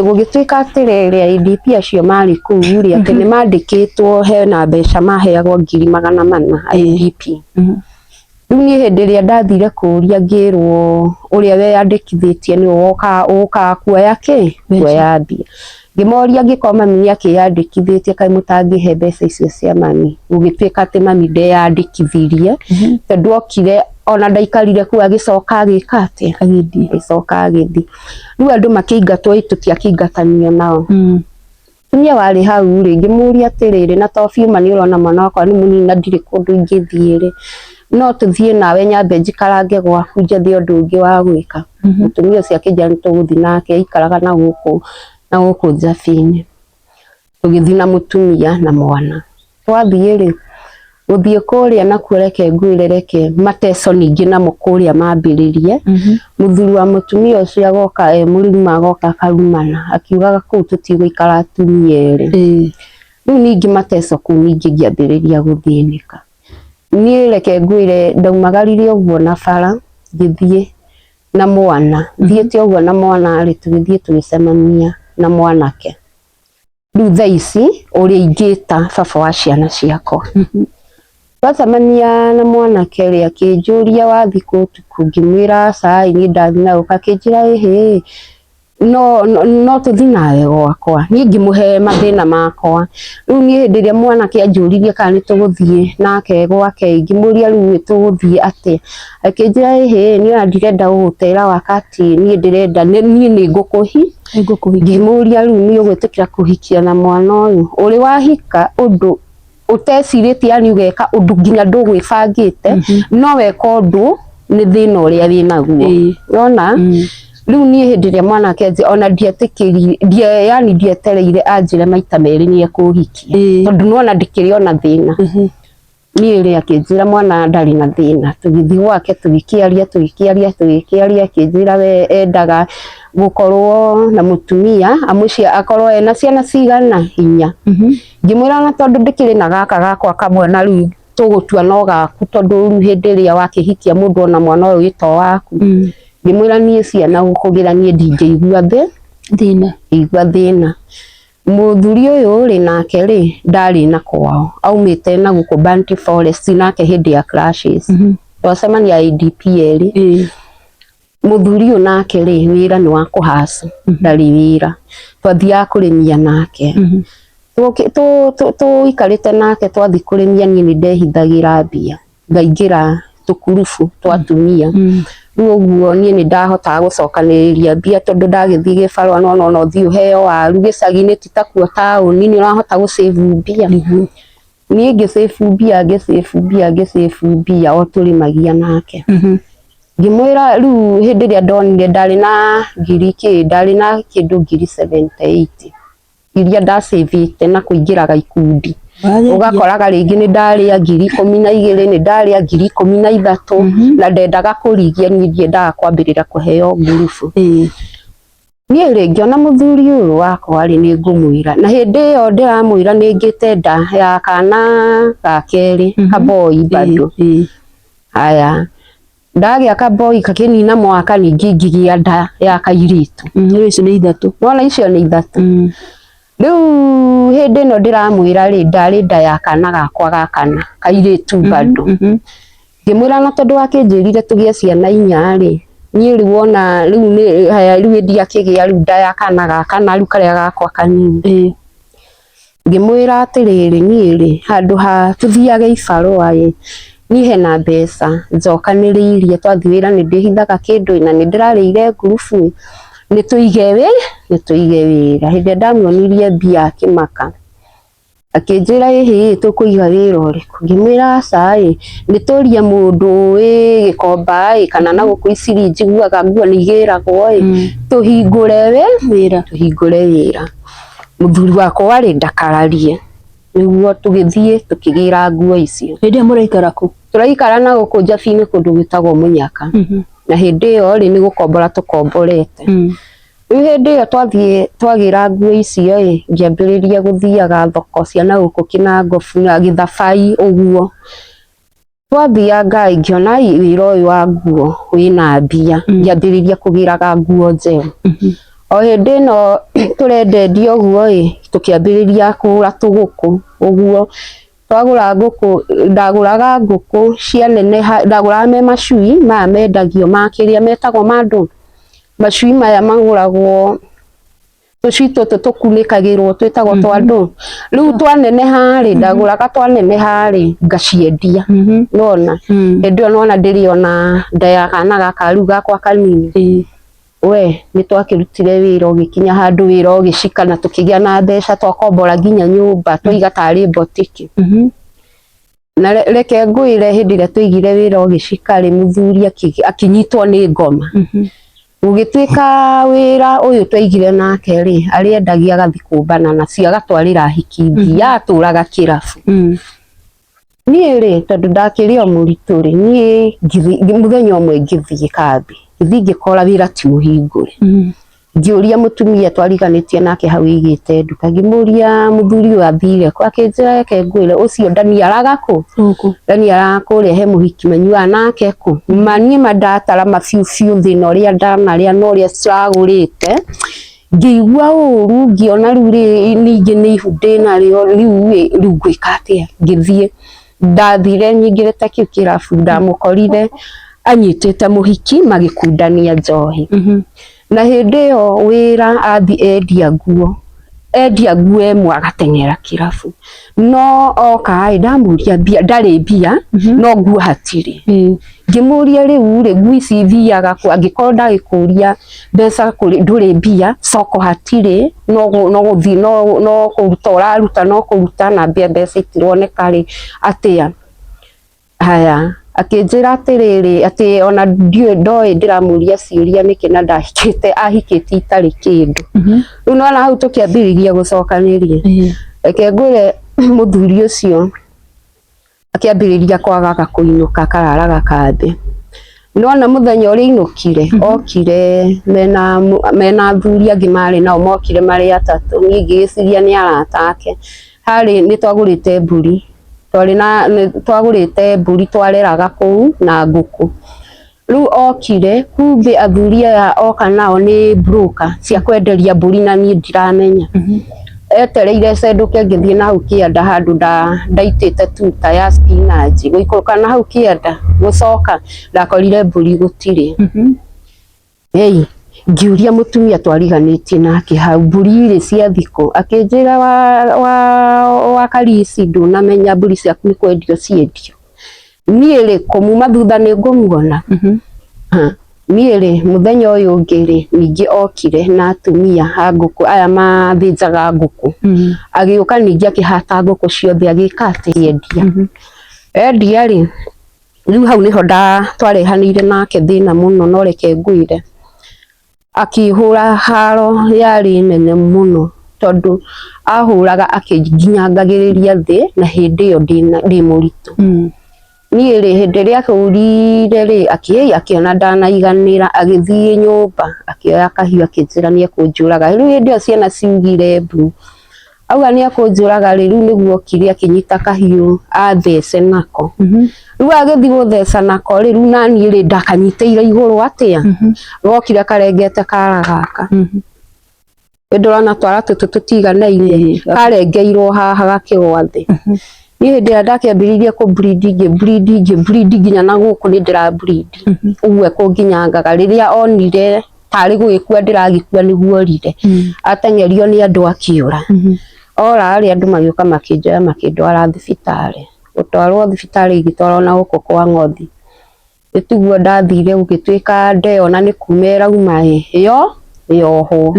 gugituika atiriri IDP acio mari kuu ri ati ni mandikitwo he na mbeca maheagwo 400 IDP riu ni hindi ria ndathire kuria ngirwo uria weyandikithitie ni uka kuoya kuoya mbia ngimoria ngikoma mami akiyandikithitie kai mutangihe mbeca icio cia mami gugituika ati mami ndeyandikithirie tondu okire ona ndaikarire ku agicoka agika ati agicoka agithi riu andu makiingatwo tutiakingatanio nao tumia wari hau ri ngimuria atiriri na tofiuma ni urona mwana wakwa ni munina ndiri kundu ingithiire no tuthie nawe nyambe njikarange gwaku njethi undu ungi wa gwika mutumia ucio akija nituguthi nake ikaraga na guku njabini tugithi na mutumia na mwana twathie ri guthie kuria na kureke ngwirereke mateso ningi na mukuria mambiririe muthuri wa mutumia ucio agoka murima agoka karumana akiugaga kuu tutigwikara atumia eri riu ningi mateso kuu ningi ngiambiriria guthinika ni reke ngwire ndaumagarire uguo na bara ngithie na mwana thiete uguo na mwana ari tugithie tugicemania na mwanake riu thaa ici uria ingita baba wa ciana ciakwa twacemania na mwanake ri akinjuria wathi ku tuku ngimwira sai ni ndathi na ukakinjira ehe no tuthi nawe gwakwa ni ngimuhe mathina makwa riu ni hindi ria mwanake anjuririe kana ni tuguthie nake gwake ngimuria riu tuguthie ati akinjira ehe ni ndirenda gugutera wakati ni ndirenda ni ngukuhi ngimuria riu ni ugwitikira kuhikia na mwana uyu uri wahika undu uteciritie yani ugeka undu nginya ndugwibangite no weka undu ni thina uria winaguo yona riu ni hindi ria mwanake anjira ona ndietikiri yani ndietereire anjire maita meri ni ekuhikia tondu nona ndikiri ona thina ni ri akinjira mwana ndari na thina tugithi gwake tugikiaria akinjira we endaga gukorwo na mutumia amucia akorwo ena ciana cigana 4 ngimwira na tondu ndikiri na gaka gakwa kamwe na riu tugutua no gaku tondu riu hindi ria wakihikia mundu ona mwana uyu ito waku ngimwira nie ciana gukugira nie ndingeigua thina muthuri uyu ri nake ri ndari na kwao aumite na guku Banty Forest nake hindi ya clashes twacemania IDP eri muthuri uyu nake ri wira ni wa kuhaca ndari wira twathia kurimia nake ikarite nake twathi kurimia nie ni ndehithagira mbia ngaingira tukurubu twatumia uguo nie ni ndahota gucokaniriria mbia tondu ndagithii gibarua no thi uheo waru gicagi-ini titakuo tauni ni urahota gusave mbia nie ngisave mbia o turimagia nake ngimwira riu hindi ria ndonire ndari na kindu ngiri 78 iria ndasavite na kuingiraga ikundi ugakoraga ringi ni ndaria 12,000 ni ndaria 13,000 na ndendaga kurigia ni ndiendaga kwambirira kuheo ngurubu nie ringi ona muthuri uyu wakwa ri ni ngumwira na hindi iyo ndiramwira ni ngite nda ya kana ga keri kaboi bado haya ndagia kaboi kakinina mwaka ningi ngigia nda ya kairitu icio ni 3 wona icio ni 3 riu hindi no ndiramwira ri ndari nda ya kana gakwa gakana kairitu bado ngimwira na tondu akinjirire tugie ciana 4 ri nie riu wona riu ni haya riu ndiakigia riu nda ya kana gakana riu karia gakwa kanini ngimwira atiriri nie ri handu ha tuthiage ibarua ni hena mbeca njokaniriirie twathi wira ni ndihithaga kindu na ni ndirarire ngurubu ni tuige wira hindi ndamuonirie mbia akimaka akinjira hihi tukuiga wira uriku ngimwira aca ni turia mundu gikomba kana na gukuiciri njiguaga nguo ni igiragwo tuhingure wira muthuri wakwa ari ndakararie niguo tugithie tukigira nguo icio hindi muraikara ku turaikara na guku Njabini kundu gwitagwo Munyaka na hindi iyo ri ni gukombora tukomborete riu hindi iyo twagira nguo icio ngiambiriria guthiaga thoko cia na guku Kinangofu na Githabai uguo twathianga ngiona wira uyu wa nguo wina mbia ngiambiriria kugiraga nguo njeru o hindi no turendendia uguo tukiambiriria kugura tuguku uguo twagura nguku ndaguraga nguku cia neneha ndaguraga me macui maya mendagio makiria metagwo mandu macui maya maguragwo tucui tutu tukunikagirwo twitagwo twandu riu twaneneha ri ndaguraga twaneneha ri ngaciendia nona hindi nona ndiriona ndaya kana gaka riu gakwa kanini we ni twakirutire wira ugikinya handu wira ugicikana tukigia na mbeca twakombora nginya nyumba twiga tari botiki na reke ngwire hindi ria tuigire wira ugicika ri muthuri akinyitwo ni ngoma ugitwika wira uyu twaigire nake ri ariendagia gathi kumbana na cia gatwarira hiki ya turaga kirabu nie ri tondu ndakirio muritu ri nie muthenya umwe ngithie kambi ngikora wira ti muhingure ngiuria mutumia twariganitie nake hau igite nduka ngimuria muthuri uyu athire kwa kinjira yake ngwire ucio ndani araga ku ndani arakurehe muhiki manyua nake ku manie mandatara mafiu thina uria ndanaria no uria ciragurite ngigua uru ngiona riu ningi ni ihude na riu gwika atia ngithie ndathire nyingirite kiu kirabu ndamukorire anyitite muhiki magikundania njohi na hindi yo wira athi endia nguo emwe agateng'era kirabu no oka ndamuria mbia ndari mbia no nguo hatiri ngimuria riu nguo ici thiaga angikorwo ndagikuria mbeca kuri nduri mbia soko hatiri no guthi no kuruta uraruta no kuruta na mbeca itironeka ri atia haya akinjira atiriri ati ona ndoi ndiramuria ciuria niki na ndahikite ahikite itari kindu riu nona hau tukiambiriria gucokaniria reke ngwire muthuri ucio akiambiriria kwagaga kuinuka kararaga kathi nona muthenya uri inukire okire mena athuri angi mari nao mokire mari atatu ni ngiciria ni arata ake hari ni twagurite mburi twagurite mburi twareraga kuu na nguku riu okire kumbe athuri aya oka nao ni broker cia kwenderia mburi na ni ndiramenya etereire cenduke ngithie na hau kianda handu ndaitite tuta ya spinach guikũrũka na hau kianda gucoka ndakorire mburi gutiri hey ngiuria mutumia twariganitie nake hau mburi iri cia thiko akinjira wa karisi ndunamenya mburi ciaku ni kwendio ciendio niĩ kumuma thutha ni ngumuona niĩ muthenya uyu ngiri ningi okire na atumia ha nguku aya mathinjaga nguku agiuka ningi akihata nguku ciothe agikate endia ri riu hau niho twarehanire nake thina muno no reke ngwire akihura haro yari nene muno tondu ahuraga akinginyangagiriria thi na hindi yo ndi muritu niĩ hindi ria kurire ri akiona ndanaiganira agithie nyumba akioya kahiu akinjira ni ekunjuraga riu hindi yo ciana ciugire mbu auga ni ekunjuraga riu niguo okire akinyita kahiu athece nako riu agithi gutheca nako riu nani ri ndakanyiteire iguru atia gokire karengete kara gaka ndorana twara tutiganeire karengeirwo haha gakigwa thi niĩ hindi ĩrĩa ndakiambiririe ku breed nginya na guku ni ndira breed uwe kunginyangaga riria onire tari gugikua ndiragikua niguo orire ateng'erio ni andu akiura ora ari andu magioka makinjoya makindwara thibitari gutwarwo thibitari igitwarwo na guku kwa Ng'othi itiguo ndathire gugituika ndeona ni kumera uma yoho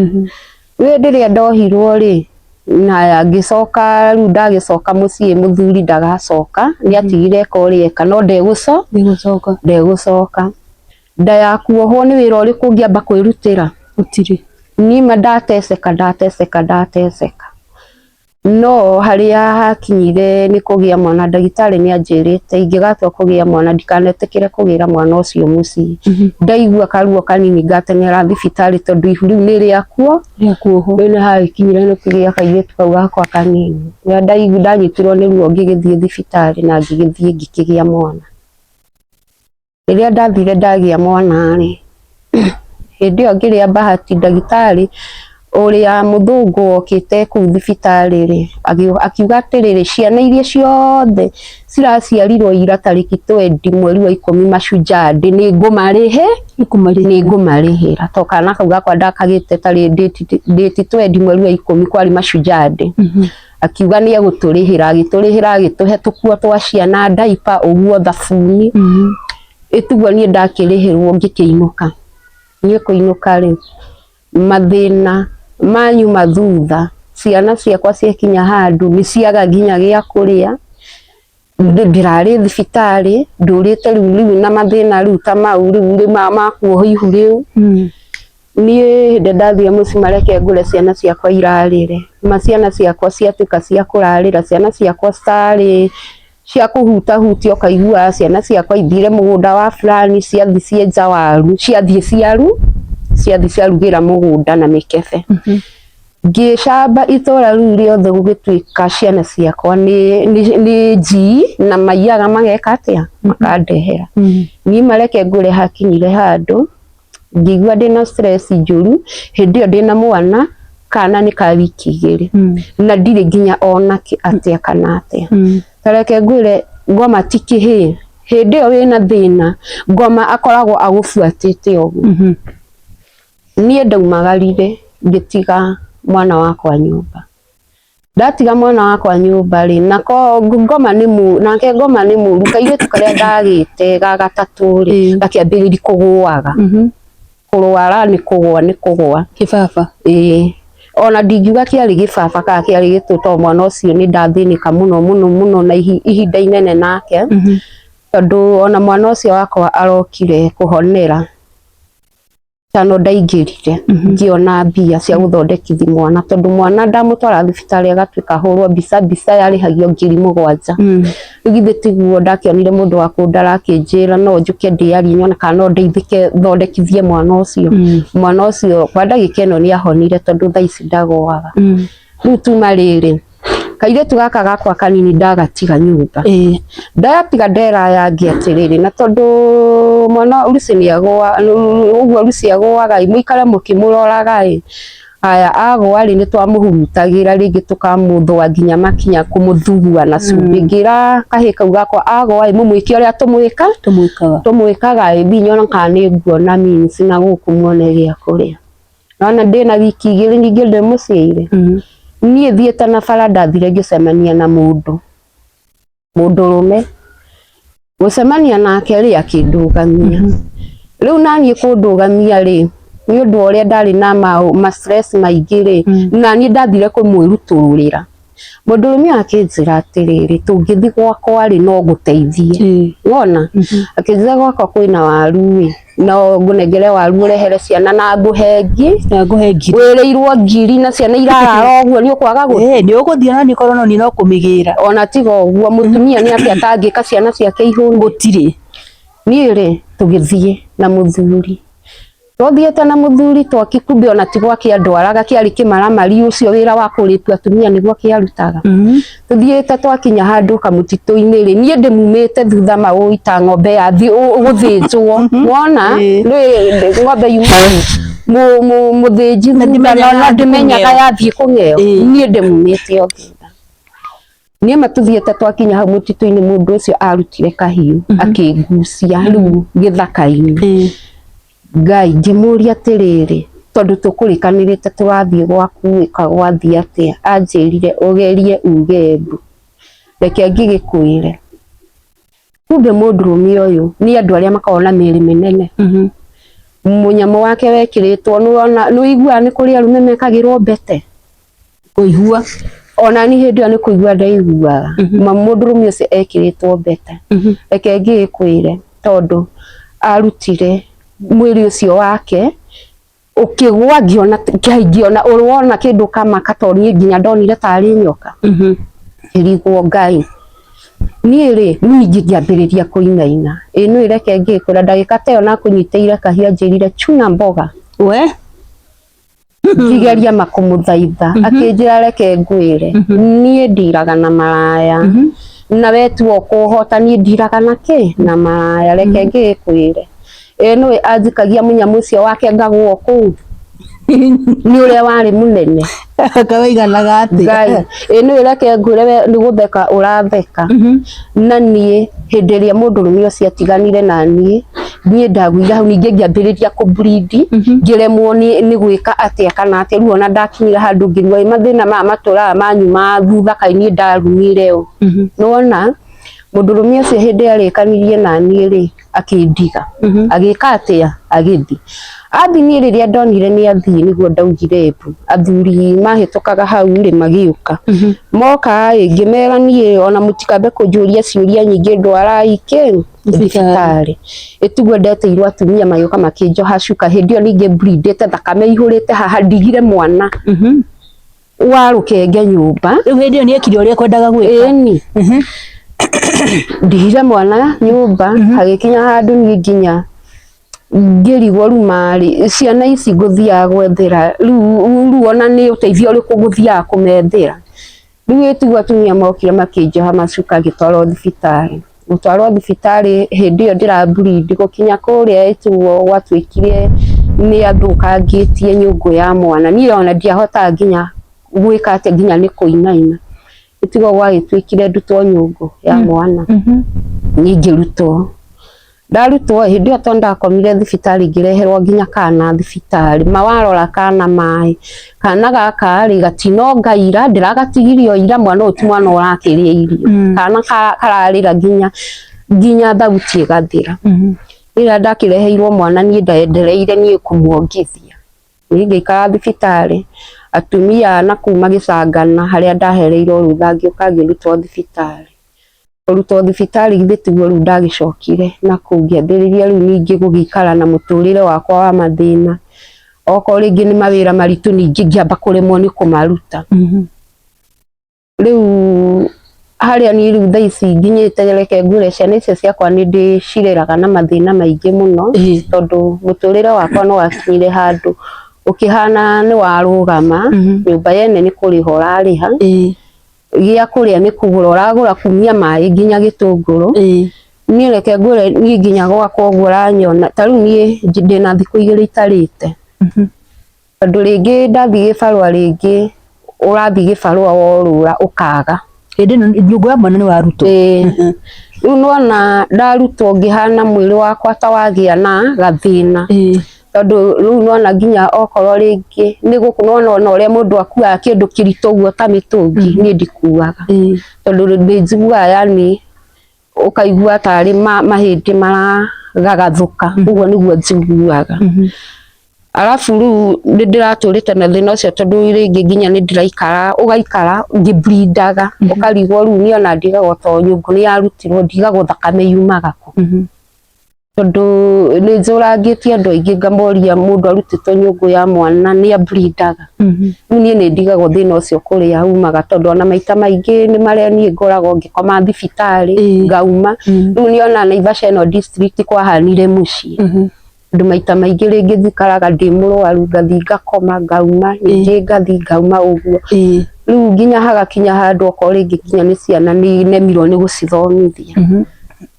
we ndiria ndohirwo ri na ngicoka riu ndagicoka mucii muthuri ndagacoka ni atigire kori eka no ndegucoka nda yakuohwo ni wira uriku ngiamba kwirutira utiri nima ndateseka no haria hakinyire ni kugia mwana ndagitari ni anjirite ingigatua kugia mwana ndikanetikire kugira mwana ucio mucii ndaigua karuo kanini ngateng'era thibitari tondu ihu riu ni riakuo ni hakinyire ni kugia kairitu kau gakwa kanini ndaigua ndanyitirwo ni ruo ngigithie thibitari na ngigithie ngikigia mwana riria ndathire ndagia mwana ri hindi yo ngiria bahati ndagitari uria muthungu okite ku thibitari ri akiuga atiriri ciana iria ciothe ciraciarirwo ira tariki 20 mweri wa 10 macunjandi ni ngumarihira to kana kau gakwa ndakagite tari date 20 mweri wa 10 kwari macunjandi akiuga ni eguturihira agituhe tukuo twa ciana diaper uguo thabuni itiguo ni ndakirihirwo ngikiinuka ni kuinuka ri mathina manyuma thutha ciana ciakwa ciakinya handu ni ciaga nginya gia kuria ndirari thibitari ndurite riu na mathina riu ta mau riu makuoho ihu riu ni ndathie muci mareke ngure ciana ciakwa irarire ciana ciakwa ciatuika cia kurarira ciana ciakwa stari cia kuhutahutio kaigua ciana ciakwa ithire mugunda wa fulani ciathi cienja waru ciathi ciarugira mugunda na mikebe ngicamba itora riu riothe gugituika ciana ciakwa ni njii na maiyaga mageka atia makandehera ni mareke ngure hakinyire handu ngigua ndina stress njuru hindi yo ndina mwana kana ni ka wiki igiri na ndire nginya onake atia kana atia tareke ngure ngoma tikihi hindi yo wina thina ngoma akoragwo agufuatite ogu niĩ ndaumagarire ngĩtiga mwana wakwa nyũmba. Ndatiga mwana wakwa nyũmba rĩ, nako ngoma nĩ mũru kairĩtu karĩa ndagĩte ga gatatũ rĩ gakĩambĩrĩria kũgũaga. Kũrwara nĩ kũgũa kĩbaba. Ona ndingiuga kĩarĩ gĩbaba kana kĩarĩ gĩtũ, mwana ũcio nĩ ndathĩnĩka mũno na ihinda inene nake, tondũ ona mwana ũcio wakwa arokire kũhonera tano ndaingĩrire ngĩona mbia cia gũthondekithia mwana, tondũ mwana ndamũtwara thibitarĩ agatuĩka ahũrwo mbica yarĩhagio 7,000. Rĩu githĩ tiguo ndakĩonire mũndũ wa kũndara akĩnjĩra no njũke ndĩarie nyone kana no ndeithĩke thondekithie mwana ũcio. Mwana ũcio kwa ndagĩka ĩno nĩ ahonire tondũ thaa ici ndagũaga. Rĩu tuma rĩrĩ kairĩtu gaka gakwa kanini ndagatiga nyũmba. Ndatiga nderaya ngĩatĩrĩrĩ, na tondũ mwana Lucy nĩagũa ũguo Lucy agũaga mũikare mũkĩmũroraga aya agũa nĩ twamũhurutagĩra rĩngĩ tũkamũthũa nginya makinya kũmũthugua na cumbĩ. Ngĩra kahĩĩ kau gakwa agũa mũmwĩke ũrĩa tũmwĩkaga ndinyona kana nĩ nguona means na gũkũ muone gĩa kũrĩa. Nona ndĩna wiki 2 ningĩ ndĩ mũciĩ-irĩ. Niĩ thiĩte na bara ndathire ngĩcemania na mũndũrũme, gũcemania nake rĩ akĩndũgamia. Rĩu naniĩ kũndũgamia rĩ nĩ ũndũ ũrĩa ndarĩ na ma stress maingĩ rĩ, naniĩ ndathire kũmwĩrutũrũrĩra. Mũndũrũme akĩnjĩra atĩrĩrĩ, tũngĩthiĩ gwakwa rĩ no ngũteithie. Wona akĩnjĩra gwakwa kwĩna waru no ngũnengere waru ũrehere ciana na ngũhe ngiri wĩrĩirwo ngiri na ciana irarara ũguo nĩ ũkwaga nĩ ũgũthiĩ ona nĩ korwo no kũmĩgĩra. Ona tiga ũguo mũtumia nĩ atĩ atangĩka ciana ciake ihũne gũtirĩ. Niĩ rĩ tũgĩthiĩ na mũthuri, twathiĩte na mũthuri kumbe ona ti gwake andwaraga, kĩarĩ kĩmaramari ũcio wĩra wa kũrĩtua atumia nĩguo kĩarutaga. Tuthiĩte twakinya handũ kamũtitũ-inĩ rĩ niĩ ndĩmumĩte thutha magũita ng'ombe yathiĩ gũthĩnjwo. Wona ng'ombe yuma mũthĩnji thutha na ndĩmenyaga yathiĩ kũng'eo, niĩ ndĩmumĩte o thutha. Niĩ matuthiĩte twakinya hau mũtitũ-inĩ mũndũ ũcio arutire kahiũ akĩngucia rĩu gĩthaka-inĩ. Ngai ngĩmũria atĩrĩrĩ, tondũ tũkũrĩkanĩrĩte tũgathiĩ gwaku gwathiĩ atĩa? Anjĩrire ũgerie uge mbu reke ngĩgĩkwĩre. Kumbe mũndũrũme ũyũ nĩ andũ arĩa makoragwo na mĩĩrĩ mĩnene. Mũnyamũ wake wekĩrĩtwo nĩwĩiguaga nĩ kũrĩ arũme mekagĩrwo mbete kũigua, ona niĩ hĩndĩ ĩyo nĩ kũigua ndaiguaga mũndũrũme ũcio ekĩrĩtwo mbete. Reke ngĩgĩkwĩre tondũ arutire mwĩrĩ ũcio wake ũkĩgwa ngĩona ũrwona kĩndũ kamaka, tondũ niĩ nginya ndonire tarĩ nyoka. Ngĩrigwo Ngai. Niĩ rĩ ningĩ ngĩambĩrĩria kũinaina. Nĩ reke ngĩkwĩra ndagĩka ta ĩyo na kũnyitĩire kahiũ anjĩrire chuna mboga. Ngĩgeria makũmũthaitha akĩnjĩra reke ngwĩre niĩ ndiraga na maraya na we tu ũkũhota, niĩ ndiraga na maraya. Reke ngĩkwĩre nĩwe anjikagia mũnyamũ ũcio wake ngagwo kũu nĩ ũrĩa warĩ mũnene kawaiganaga atĩ. Ngai nĩwe reke ngwĩre nĩ gũtheka ũratheka. Na niĩ hĩndĩ ĩrĩa mũndũrũme ũcio atiganire na niĩ ndagũire hau ningĩ ngĩambĩrĩria kũ-bleed ngĩremwo nĩ gwĩka atĩa kana atĩa. Rĩu ona ndakinyire handũ ngĩrigwo mathĩna maya matũraga manyu ma thutha kaĩ niĩ ndarumire ũ. Nĩwona mũndũrũme ũcio hĩndĩ arĩkanirie na niĩ rĩ akĩndiga agĩka atĩa agĩthiĩ. Athi niĩ rĩrĩa ndonire nĩ athiĩ nĩguo ndaugire mbu. Athuri mahĩtũkaga hau rĩ magĩũka moka ngĩmera niĩ ona mũtikambe kũnjũria ciũria nyingĩ ndwarai thibitarĩ. Tiguo ndeteirwo atumia magĩũka makĩnjoha cuka. Hĩndĩ ĩyo ningĩ bleedĩte thakame ihũrĩte haha ndigire mwana wa rũkenge nyũmba. Rĩu hĩndĩ ĩyo nĩekire ũrĩa ekwendaga gwĩka. Ndigire mwana nyũmba hagĩkinya handũ niĩ nginya ngĩrigwo rĩu marĩ ciana ici ngũthiaga gwethera rĩu ona nĩ ũteithio ũrĩkũ ngũthiaga kũmethera. Rĩu tiguo atumia mokire makĩnjoha macuka ngĩtwarwo thibitarĩ. Gũtwarwo thibitarĩ hĩndĩ ĩyo ndĩra-bleed gũkinya kũrĩa tiguo gwatuĩkire nĩ athũkangĩtie nyũngũ ya mwana. Niĩ ona ndiahotaga nginya gwĩka atĩ nginya nĩ kũinaina. Tiguo gwagĩtuĩkire ndutwo nyũngũ ya mwana niĩ ngĩrutwo ndarutwo hindi yo tonda komire thibitari ngireherwo nginya kana thibitari mawarora kana mai kana gaka ri gatino ngaira ndiragatigirio ira mwana uti mwana urakiria irio kana kararira nginya thauti gathira ira ndakireheirwo mwana ni ndaendereire ni kumuongithia ni ngikara thibitari atumia na kuma gicangana haria ndahereirwo rutha ngioka ngirutwo thibitari urutwo thibitari githituo ru ndagicokire na kungiambiriria ru ningi gugikara na muturire wakwa wa mathina oko ringi ni mawira maritu ningi ngiamba kuremwo ni kumaruta riu haria ni ru thaici nginyite reke ngure ciana icio ciakwa ni ndicireraga na mathina maingi muno tondu muturire wakwa no wakinyire handu ukihana ni warugama nyumba yene ni kuriho rariha gia kuria ni kugura uragura kumia mai nginya gitunguru ni reke ngure ni nginya gwakwa ngura nyona taru ni ndina thiku igiri itarite tondu ringi ndathi gibarua ringi urathi gibarua worura ukaga indi nyungu ya mwana ni warutwo riu nona ndarutwo ngihana mwiri wakwa ta wagia na gathina tondu riu nona nginya okorwo ringi ni gukunona uria mundu akua kindu kirito guo ta mitungi ni ndikuaga tondu ndijigua yani ukaigua tari mahindi maragagathuka uguo niguo njiguaga alafu riu ndiraturite na thina ucio tondu ringi nginya ni ndiraikara ugaikara ngiblindaga ukarigwo riu ni ona ndigagwo to nyungu ni yarutirwo ndigagwo thakame yumaga ku tondu ni njurangitie andu aingi ngamoria mundu arutitwo nyungu ya mwana ni ablindaga riu ni ndigagwo thina ucio kuria umaga tondu ona maita maingi ni maria ni ngoragwo ngikoma thibitari ngauma riu ni ona Naivasha ino district kwahanire mucii ndu maita maingi ringi thikaraga ndi murwaru ngathi ngakoma ngauma ningi ngathi ngauma uguo riu nginya hagakinya handu oko ringi kinya ni ciana ni nemirwo ni gucithomithia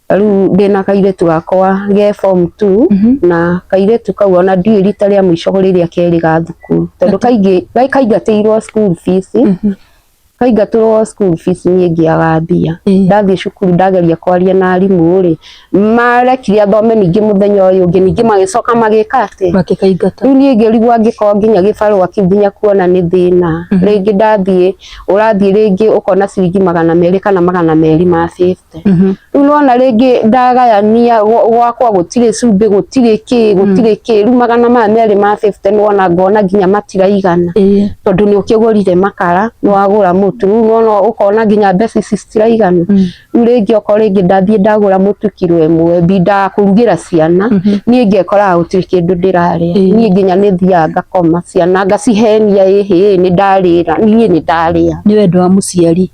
riu ndina kairetu gakwa ge form 2 na kairetu kau ona ndi rita ria mwisho riria keri ga thukuru tondu kaingatirwo school fees kaingatirwo school fees ni ngiaga mbia ndathi cukuru ndageria kwaria na arimu ri marekire athome ningi muthenya uyu ungi ningi magicoka magikate makikaingata riu ni ngirigwa ngiko nginya gibarua kinya kuona ni thina ringi ndathie urathie ringi ukona ciringi 200 kana 250 riu nona ringi ndagayania gwakwa gutire cumbi gutire ki riu 250 nona ngona nginya matiraigana tondu ni ukigurire makara ni wagura mutu nona ukona nginya mbeca citiraigana riu ringi oko ringi ndathie ndagura mutu kilo imwe binda kurugira ciana ni ngekora gutire kindu ndiraria ni nginya ni thia ngakoma ciana ngacihenia ni ndarira ni ndaria ni wendo wa muciari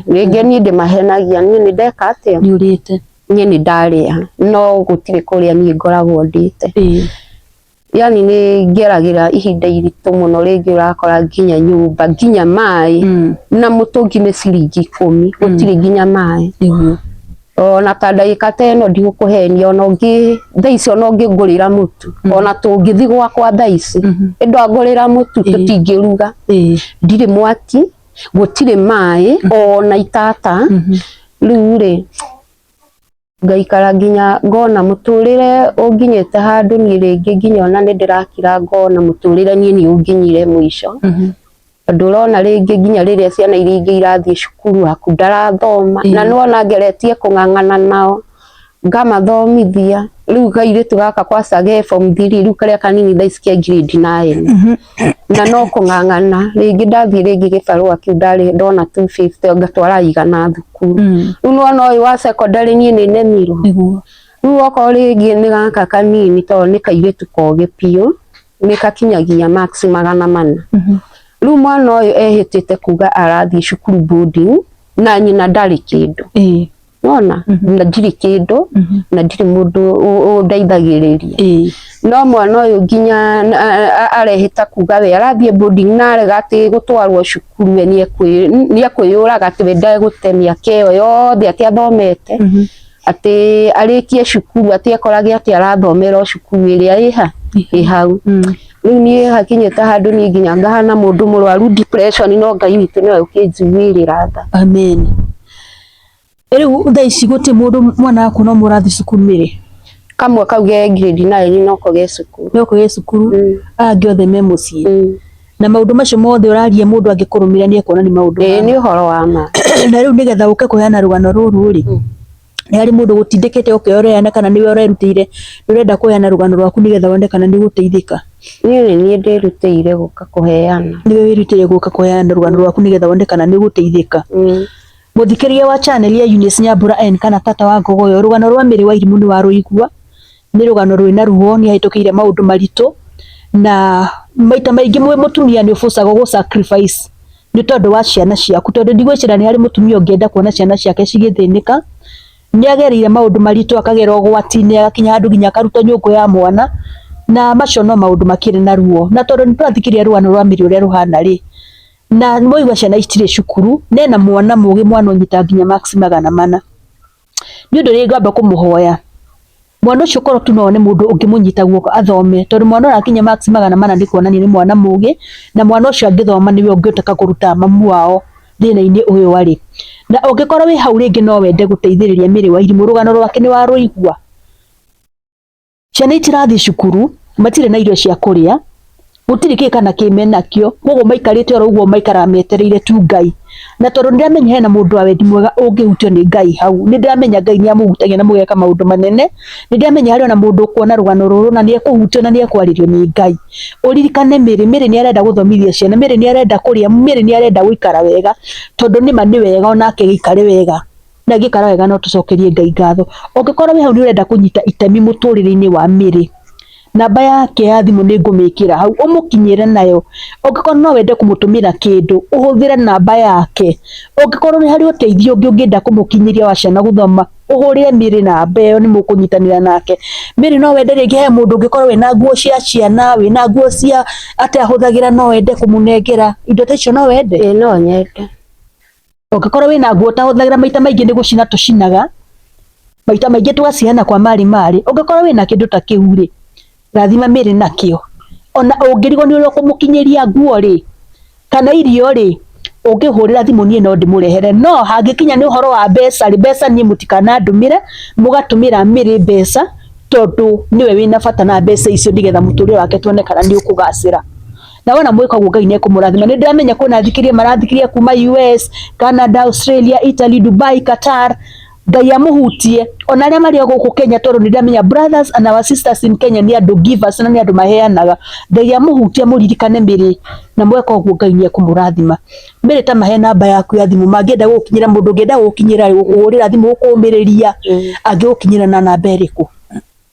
ringi ni ndimahenagia ni ndeka atia ni urite ni ndaria no gutire kuria ni ngoragwo ndite yani ni ngeragira ihinda iritu muno ringi urakora nginya nyumba nginya mai na mutungi ni ciringi 10 gutire nginya mai ona ta ndagika teno ndigukuhenia ona ungi thaici ona ungigurira mutu ona tungithi gwakwa thaici endo ngurira mutu tutingiruga ndire mwaki gutire mai ona itata riu ri ngaikara nginya ngona muturire unginyete handu ni ringi nginya ona ni ndirakira ngona muturire ni unginyire mwisho ndurona ringi nginya riria ciana iringi irathie cukuru aku ndarathoma na nona ngeretie kungangana nao ngamathomithia riu kairitu gaka kwa sage form 3 riu karia kanini thaici kia grade 9 na no kungangana ringi ndathie ringi gibarua kiu ndona 250 ngatwara igana thukuru riu nona uyu wa secondary ni nemirwo riu oko ringi ni gaka kanini to ni kairitu koge pio ni kakinyagia max 400 riu mwana uyu ehitite kuga arathie cukuru boarding na nyina ndari kindu nona na ndiri kindu na ndiri mundu undeithagiriria no mwana uyu nginya arehita kuga we arathie boarding na aragati gutwarwo cukuru ni ekwiyuraga ati we ndagutemia keo yothe ati athomete ati arikie cukuru ati ekorage ati arathomera cukuru iria hau riu ni hakinyete handu ni nginya ngahana mundu murwaru depression no Ngai witu ni ukinjiguirira tha amen riu thaici guti mundu mwana waku no murathi cukuru miri kamwe kauge grade 9 noko ge cukuru noko ge cukuru angĩ othe me mũciĩ na maũndũ macio mothe ũraria mũndũ angĩkũrũmĩrĩra nĩ ekuona nĩ maũndũ nĩ ũhoro wa ma na rĩu nĩgetha ũke kũheana rũgano rũrũ rĩ nĩ harĩ mũndũ gũtindĩkĩte ũkeoreana kana nĩwe ũrerutĩire ũrenda kũheana rũgano rwaku nĩgetha wone kana nĩ gũteithĩka niĩ ndĩrutĩire gũka kũheana nĩwe wĩrutĩire gũka kũheana rũgano rwaku nĩgetha wone kana nĩ gũteithĩka mũthikĩria wa channel ya Eunice Nyambura N kana tata wa Ngogoyo rũgano rwa Mary Wairimu nĩ warũigua nĩ rũgano rwĩna ruo nĩ ahĩtũkĩire maũndũ maritũ na maita maingĩ mwe mũtumia nĩ ũbũcagwo gũ sacrifice nĩ tondũ wa ciana ciaku tondũ ndigwĩciria nĩ harĩ mũtumia ũngĩenda kuona ciana ciake cigĩthĩnĩka nĩ agereire maũndũ maritũ akagera ũgwati-inĩ agakinya handũ nginya akaruta nyũngũ ya mwana na macio no maũndũ makĩrĩ na ruo na tondũ nĩ tũrathikĩrĩria rũgano rwa Mary ũrĩa rũhana rĩ na mũigua ciana itirĩ cukuru nena mwana mũgĩ mwana ũnyita nginya max 400 nĩ ũndũ rĩ ngamba kũmũhoya mwana ũcio korwo tu no nĩ mũndũ ũngĩmũnyita guoko athome tondũ mwana ũrakinya max 400 nĩ kuonania nĩ mwana mũgĩ na mwana ũcio angĩthoma nĩwe ũngĩhota kũruta mamu wao thĩna-inĩ ũyũ arĩ na ũngĩkorwo wĩ hau rĩngĩ no wende gũteithĩrĩria Mary Wairimu rũgano rwake nĩ warũigua ciana itirathiĩ cukuru matirĩ na irio cia kũrĩa gũtirĩ kĩ kana kĩmenakio koguo maikarĩte oro ũguo maikara metereire tu Ngai na tondũ ndĩramenya hena mũndũ wa wendi mwega ũngĩhutio nĩ Ngai hau nĩ ndĩramenya Ngai nĩ amũhutagia na mũgeka maũndũ manene nĩ ndĩramenya harĩ ona mũndũ kuona rũgano rũrũ na nĩ ekũhutio na nĩ ekwarĩrio nĩ Ngai ũririkane Mary nĩ arenda gũthomithia ciana Mary nĩ arenda kũrĩa Mary nĩ arenda gũikara wega tondũ nĩma nĩ wega onake gĩikare wega na gĩikara wega no tũcokerie Ngai ngatho ũngĩkorwo wĩ hau nĩ ũrenda kũnyita itemi mũtũrĩre-inĩ wa Mary namba yake ya thimũ nĩ ngũmĩkĩra hau ũmũkinyĩre nayo ũngĩkorwo no wende kũmũtũmĩra kĩndũ ũhũthĩre namba yake ũngĩkorwo nĩ harĩ ũteithio ũngĩ ũngĩenda kũmũkinyĩria wa ciana gũthoma ũhũrĩre Mary namba ĩyo nĩ mũkũnyitanĩra nake Mary no wende rĩngĩ he mũndũ ũngĩkorwo wĩna nguo cia ciana wĩna nguo cia atĩ ahũthagĩra no wende kũmũnengera indo ta icio no wende no nyende ũngĩkorwo wĩna nguo tahũthagĩra maita maingĩ nĩ gũcina tũcinaga maita maingĩ tũgaciheana kwa mari ũngĩkorwo wĩna kĩndũ ta kĩu rĩ rathima Mary nakĩo ona ũngĩrigwo nĩ ũrĩa kũmũkinyĩria nguo rĩ kana irio rĩ ũngĩhũrĩra thimũ niĩ no ndĩmũrehere no hangĩkinya nĩ ũhoro wa mbeca rĩ mbeca niĩ mũtikanandũmĩre mũgatũmĩra Mary mbeca tondũ nĩwe wĩna bata na mbeca icio nĩgetha mũtũrĩre wake tuone kana nĩ ũkũgacĩra na wona mwĩka ũguo Ngai nĩ ekũmũrathima nĩ ndĩramenya kwĩna athikĩria marathikiria kuma US Canada Australia Italy Dubai Qatar Ngai amũhutie ona arĩa marĩ gũkũ Kenya tondũ nĩ ndamenya brothers and our sisters in Kenya nĩ andũ givers na nĩ andũ maheanaga Ngai amũhutie mũririkane Mary na mweka ũguo Ngai nĩ ekũmũrathima Mary ta mahe namba yaku ya thimũ mangĩenda gũkinyĩra mũndũ ũngĩenda gũkinyĩra gũkũhũrĩra thimũ gũkũmĩrĩria angĩgũkinyĩra na namba ĩrĩkũ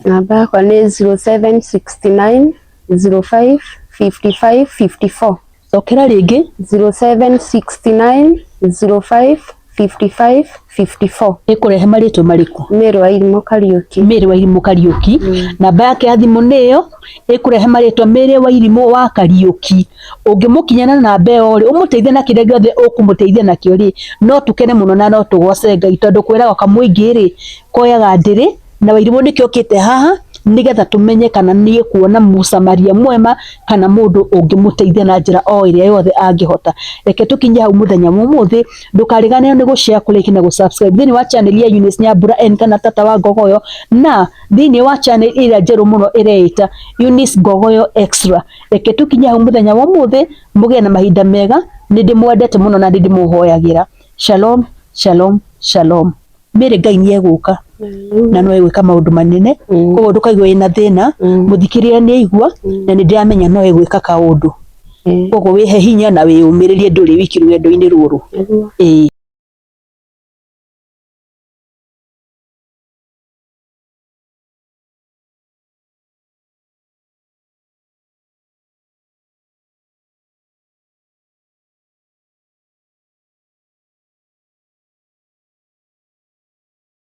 namba yakwa nĩ 0769 05 55 54 cokera rĩngĩ 0769 05 55 54 ĩkũrehe marĩtwa marĩkũ Mary Wairimu Kariuki Mary Wairimu Kariuki namba yake ya thimũ nĩyo ĩkũrehe marĩtwa Mary Wairimu wa Kariuki ũngĩmũkinya na namba ĩyo rĩ ũmũteithie na kĩrĩa gĩothe ũkũmũteithia nakĩo rĩ no tũkene mũno na no tũgoce Ngai tondũ kwĩragwo kamũingĩ rĩ koyaga ndĩrĩ na Wairimu nĩkĩo ũkĩte haha nĩgetha tũmenye kana nĩ kuona mũsamaria mwema kana mũndũ ũngĩmũteithia na njĩra o ĩrĩa yothe angĩhota reke tũkinye hau mũthenya mũthĩ ndũkarigane nĩ gũshare kũrĩki na gũsubscribe thĩinĩ wa channel ya Eunice Nyambura N kana tata wa Ngogoyo na thĩinĩ wa channel ĩrĩa njerũ mũno ĩreĩta Eunice Ngogoyo Extra reke tũkinye hau mũthenya mũthĩ mũgĩe na mahinda mega nĩ ndĩmwendete mũno na ndĩmũhoyagĩra shalom shalom shalom Mary Ngai nĩ egũka na no egwĩka maũndũ manene koguo ndũkaigwe wĩna thĩna mũthikĩrĩria nĩ aigua na nĩ ndĩramenya no egwĩka kaũndũ koguo wĩhe hinya na wĩyũmĩrĩrie ndũrĩ wiki rũgendo-inĩ rũrũ